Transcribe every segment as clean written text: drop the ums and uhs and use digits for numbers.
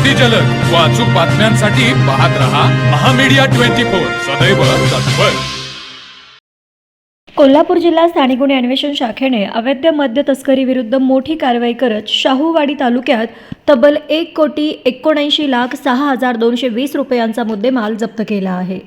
अति जलद व अचूक बातम्यांसाठी पाहत रहा महामीडिया 24 सदैव तत्पर। कोल्हापूर जिल्हा स्थानिक गुन्हे अन्वेषण शाखेने अवैध मद्य तस्करी विरुद्ध मोठी कारवाई करत शाहूवाडी तालुक्यात तब्बल 1,79,06,220 रुपयांचा मुद्देमाल जप्त केला आहे।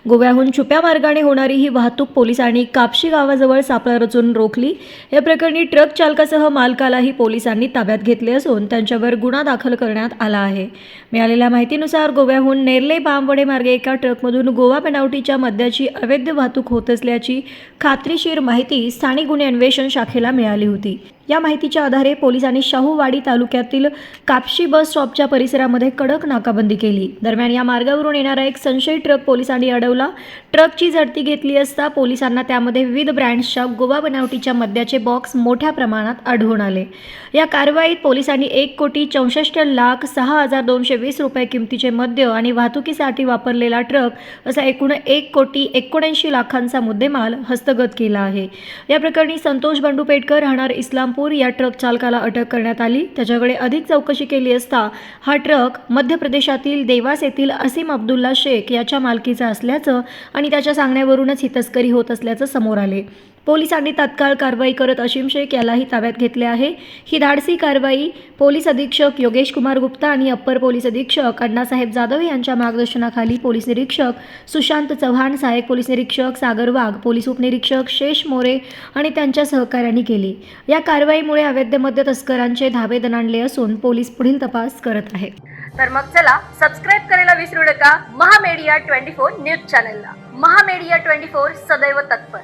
गोव्याहून छुप्या मार्गाने होणारी ही वाहतूक पोलिसांनी कापशी गावाजवळ सापळा रचून रोखली। या प्रकरणी ट्रक चालकासह मालकालाही पोलिसांनी ताब्यात घेतले असून त्यांच्यावर गुन्हा दाखल करण्यात आला आहे। मिळालेल्या माहितीनुसार गोव्याहून नेर्ले बामवडे मार्गे एका ट्रकमधून गोवा बनावटीच्या मद्याची अवैध वाहतूक होत असल्याची खात्रीशीर माहिती स्थानिक गुन्हे अन्वेषण शाखेला मिळाली होती। या माहितीच्या आधारे पोलिसांनी शाहूवाडी तालुक्यातील कापशी बस स्टॉपच्या परिसरामध्ये कडक नाकाबंदी केली। दरम्यान या मार्गावरून येणारा एक संशयित ट्रक पोलिसांनी अडवला। ट्रकची झडती घेतली असता पोलिसांना त्यामध्ये विविध ब्रँड्सच्या गोवा बनावटीच्या मद्याचे बॉक्स मोठ्या प्रमाणात आढळून आले। या कारवाईत पोलिसांनी 1,64,06,220 रुपये किमतीचे मद्य आणि वाहतुकीसाठी वापरलेला ट्रक असा एकूण 1,79,00,000चा मुद्देमाल हस्तगत केला आहे। या प्रकरणी संतोष बंडू पेटकर राहणार इस्लामपूर या ट्रक चालकाला अटक करण्यात आली। त्याच्याकडे अधिक चौकशी केली असता हा ट्रक मध्य प्रदेशातील देवास येथील असीम अब्दुल्ला शेख याच्या मालकीचा असल्याचं आणि त्याच्या सांगण्यावरूनच ही तस्करी होत असल्याचं समोर आले। पोलिसांनी तात्काळ कारवाई करत असीम शेख यालाही ताब्यात घेतले आहे। ही धाडसी कारवाई पोलीस अधीक्षक योगेश कुमार गुप्ता आणि अप्पर पोलीस अधीक्षक अण्णासाहेब जाधव यांच्या मार्गदर्शनाखाली पोलीस निरीक्षक सुशांत चव्हाण, सहाय्यक पोलीस निरीक्षक सागर वाघ, पोलीस उपनिरीक्षक शेष मोरे आणि त्यांच्या सहकाऱ्यांनी केली। या कारवाईमुळे अवैध मद्य तस्करांचे धाबे दणाणले असून पोलीस पुढील तपास करत आहेत। तर मग चला सबस्क्राईब करायला विसरू नका महामीडिया 24 न्यूज चॅनलला। महामीडिया 24 सदैव तत्पर।